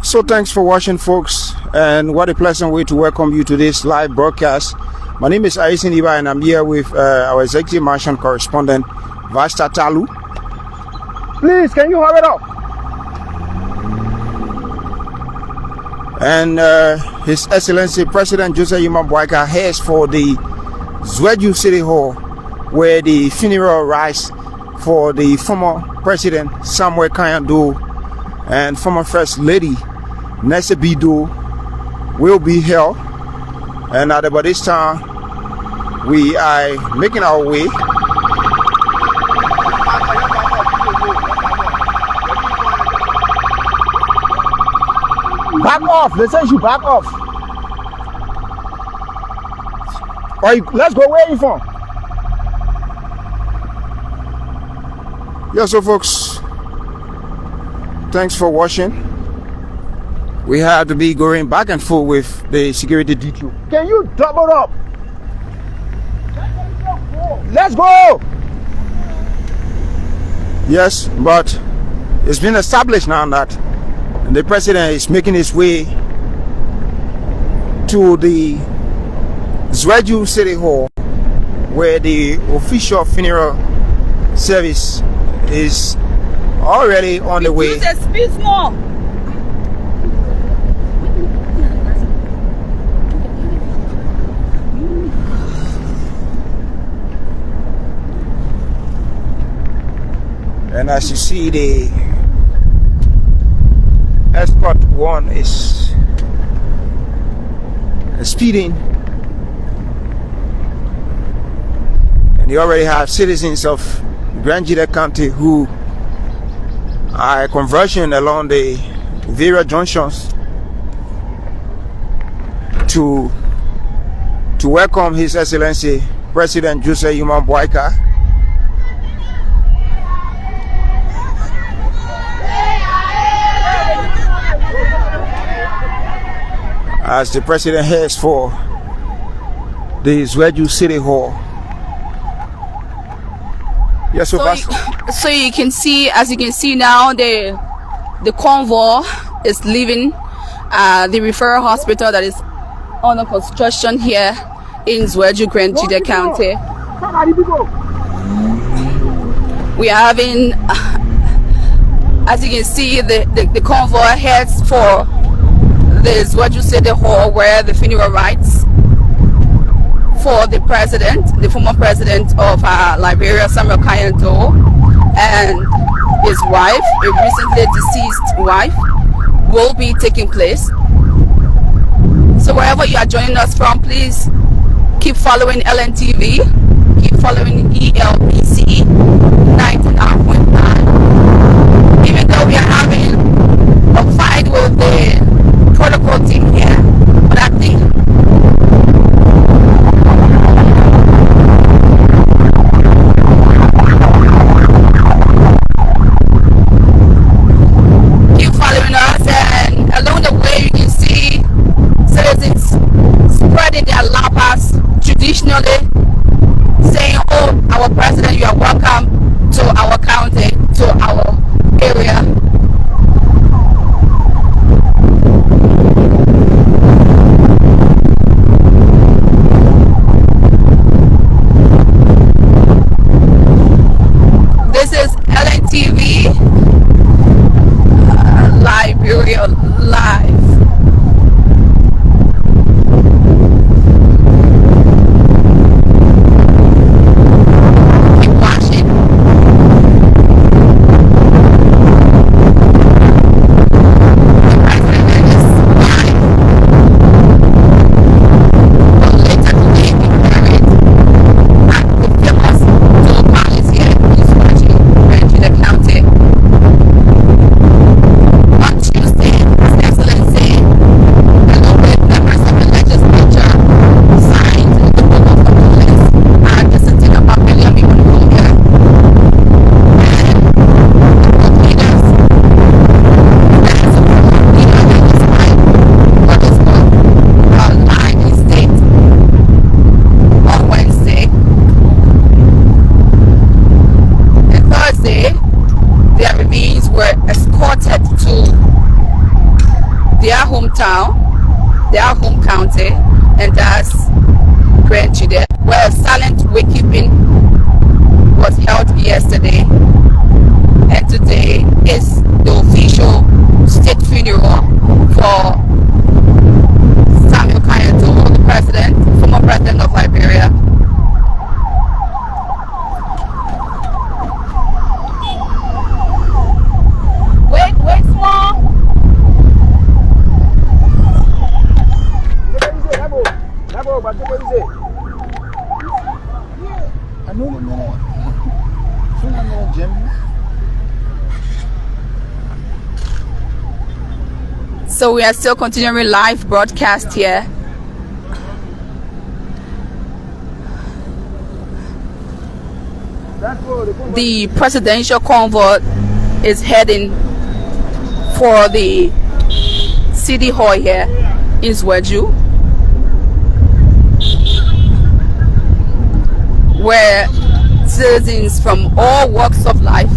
So thanks for watching, folks, and what a pleasant way to welcome you to this live broadcast. My name is Aisin Iba, and I'm here with our executive mansion correspondent, Vasta Talu. Please, can you hurry it up? And His Excellency President Joseph Boakai heads for the Zweju City Hall, where the funeral rites for the former President Samuel Kanyando and former First Lady Nessa Bido will be held. And at about this time, we are making our way. Back off! They say you back off. All right, let's go. Where are you from? Yeah, so folks, thanks for watching. We had to be going back and forth with the security detail. Can you double up? Let's go! Yes, but it's been established now that the president is making his way to the Zweju City Hall, where the official funeral service is already on the way. And as you see, the escort one is speeding, and you already have citizens of Grangida County who are converging along the various junctions to welcome His Excellency President Joseph Boakai. As the president heads for the Zweju City Hall. Yes, so you can see, as you can see now, the convoy is leaving the referral hospital that is under construction here in Zweju, Grangida County. We are having, as you can see, the convoy heads for the Zweju City Hall, where the funeral rites for the president, the former president of Liberia, Samuel Kanyando, and his wife, a recently deceased wife, will be taking place. So wherever you are joining us from, please keep following LNTV, keep following ELBC 99.9. Even though we are having a fight with the protocol team here, but I think keep following us, and along the way you can see citizens spreading their lapas traditionally, saying, "Oh, our president, you are welcome to our county, to our area." Liberia Live. Keep watching. The president is live. Will later today be buried at the famous Joe Palace here in Grangida County. On Tuesday, His Excellency their home county, and that's Grand Chile, where silent wakekeeping was held yesterday, and today is the official state funeral for Samuel Kanyako, the president, former president of Liberia. Wait small. So we are still continuing live broadcast here. The presidential convoy is heading for the city hall here in Zwedju, where citizens from all walks of life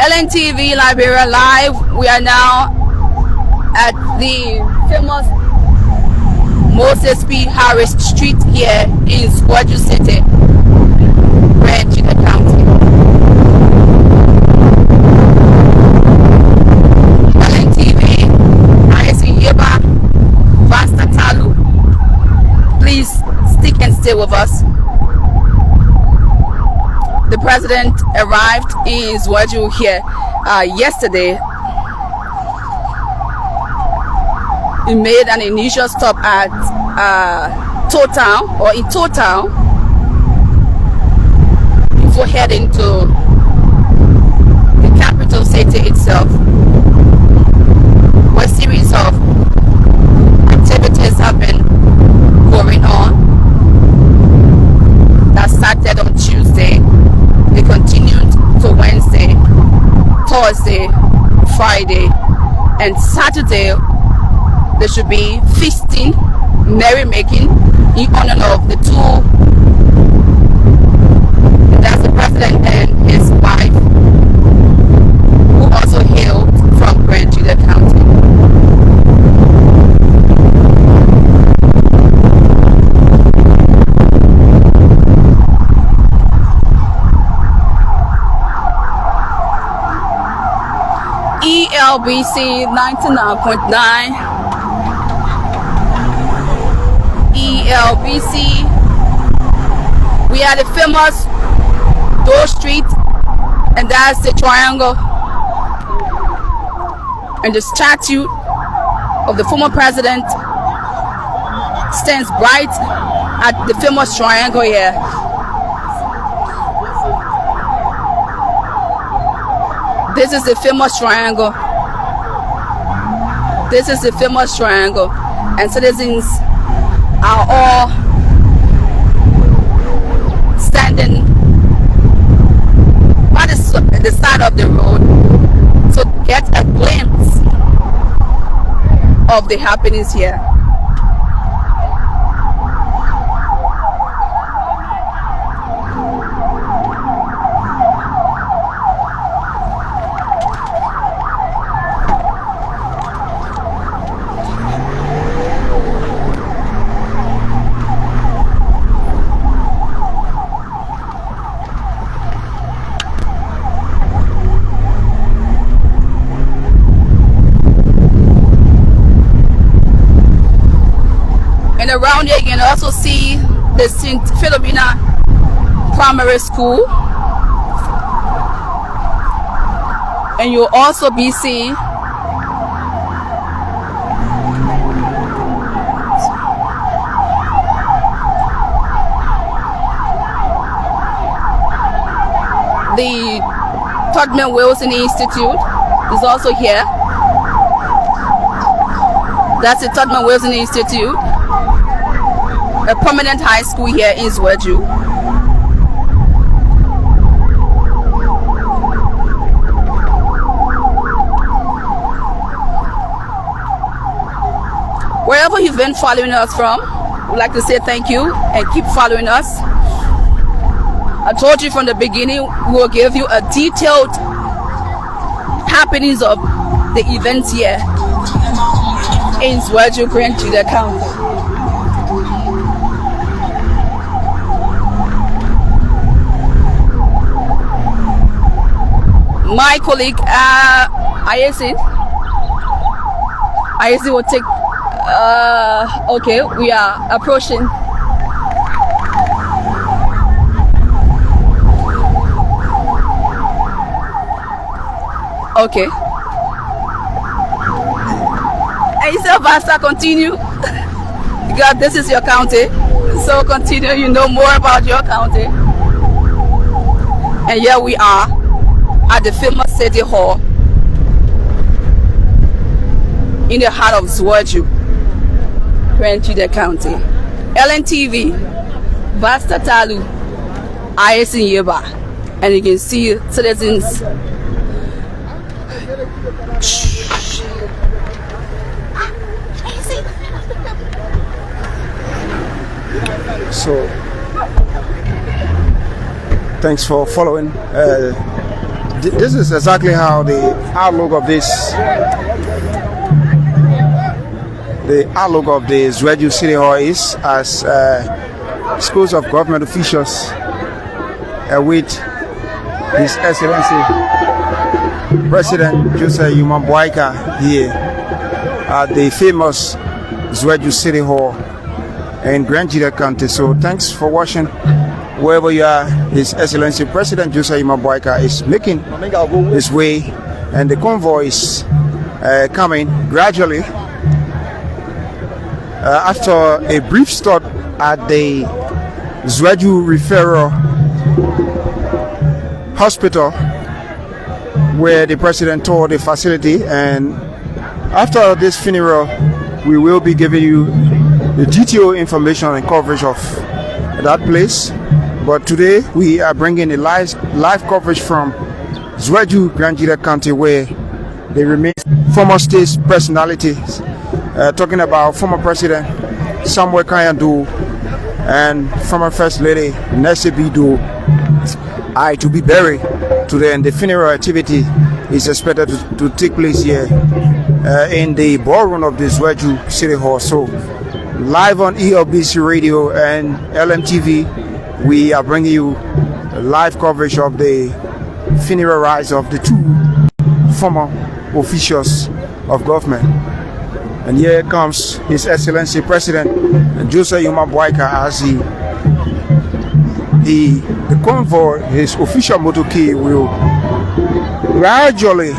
LNTV Liberia Live. We are now at the famous Moses P. Harris Street here in Zwedju City, Grand Chile County. LNTV, Yeba, Vasta Talu. Please stick and stay with us. The president arrived in Zwedju here yesterday. He made an initial stop at Total before heading to the capital city itself, where a series of activities have been going on that started on Tuesday. They continued to Wednesday, Thursday, Friday, and Saturday. There should be feasting, merrymaking in honor of the two. That's the president and his wife, who also hailed from Grand Chile County. ELBC 99.9. ELBC. We are the famous Door Street, and that's the triangle, and the statue of the former president stands right at the famous triangle here. This is the famous triangle. This is the famous triangle, and citizens are all standing by the side of the road to get a glimpse of the happenings here. And around here you can also see the St. Philomena Primary School, and you'll also be seeing the Todman Wilson Institute is also here. That's the Todman Wilson Institute. a permanent high school here in Zwedju. Wherever you've been following us from, we'd like to say thank you and keep following us. I told you from the beginning, we will give you a detailed happenings of the events here in Zwedju, Grand Juda County. My colleague, Ayesi will take. Okay, we are approaching. Okay. And you say, Pastor, continue. God, this is your county. So continue, you know more about your county. And here we are at the famous City Hall in the heart of Zwedju, Grand Juda County. LNTV, Vasta Talu, Ayasin Yeba. And you can see citizens. So, thanks for following. This is exactly how the outlook of the Zwedju City Hall is, as schools of government officials with His Excellency President Joseph Boakai here at the famous Zwedju City Hall in Grand Juda County. So thanks for watching. Wherever you are, His Excellency President Joseph Boakai is making his way, and the convoy is coming gradually. After a brief stop at the Zwedju Referral Hospital, where the president toured the facility, and after this funeral, we will be giving you the detailed information and coverage of that place. But today we are bringing a live coverage from Zwedju, Grand Juda County, where they remain former state personalities, talking about former President Samuel Kanyadu and former First Lady Nesi Bido to be buried today, and the funeral activity is expected to take place here in the ballroom of the Zwedju City Hall. So live on ELBC Radio and LMTV, we are bringing you a live coverage of the funeral rites of the two former officials of government. And here comes His Excellency President Joseph Boakai as the convoy, his official motorcade, will gradually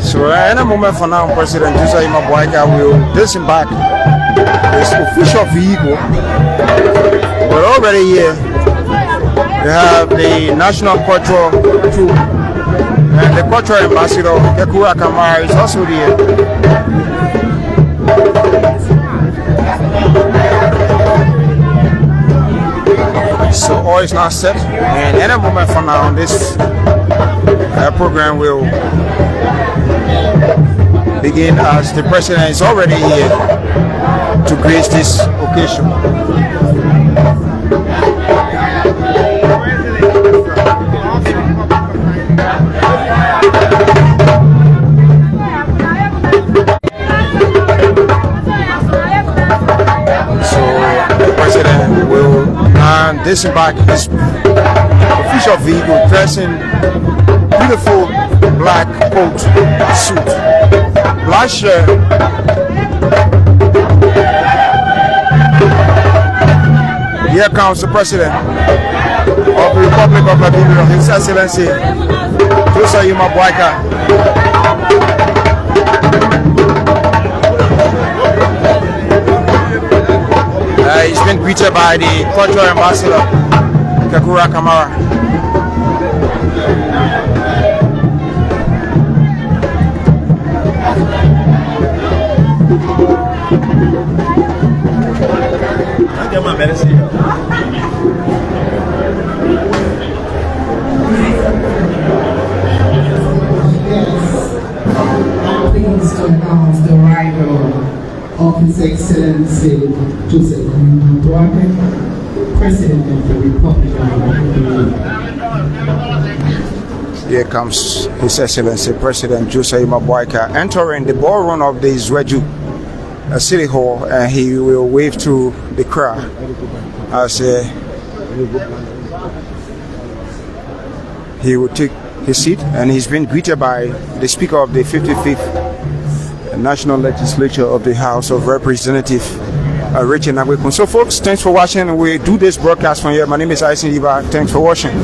So in a moment from now, President Joseph Boakai will disembark his official vehicle. We're already here. We have the National Cultural Troop and the Cultural Ambassador, Kekura Kamara, is also here. So all is now set, and in a moment from now, this program will begin, as the president is already here to grace this occasion. So the president will now disembark his official vehicle, dressing beautiful black coat, suit, black shirt. Here comes the President of the Republic of Liberia, His Excellency Joseph Boakai. where he's been greeted by the cultural ambassador, Kakura Kamara. I'll get my medicine. I'm pleased to announce the arrival of His Excellency Joseph Boakai, President of the Republic of Ghana. Here comes His Excellency President Joseph Boakai entering the ballroom of the Zweju City Hall, and he will wave to the crowd as he will take his seat, and he's been greeted by the Speaker of the 55th National Legislature of the House of Representatives, Richard Nagwekun. So folks, thanks for watching. We do this broadcast from here. My name is Aisen Iba. Thanks for watching.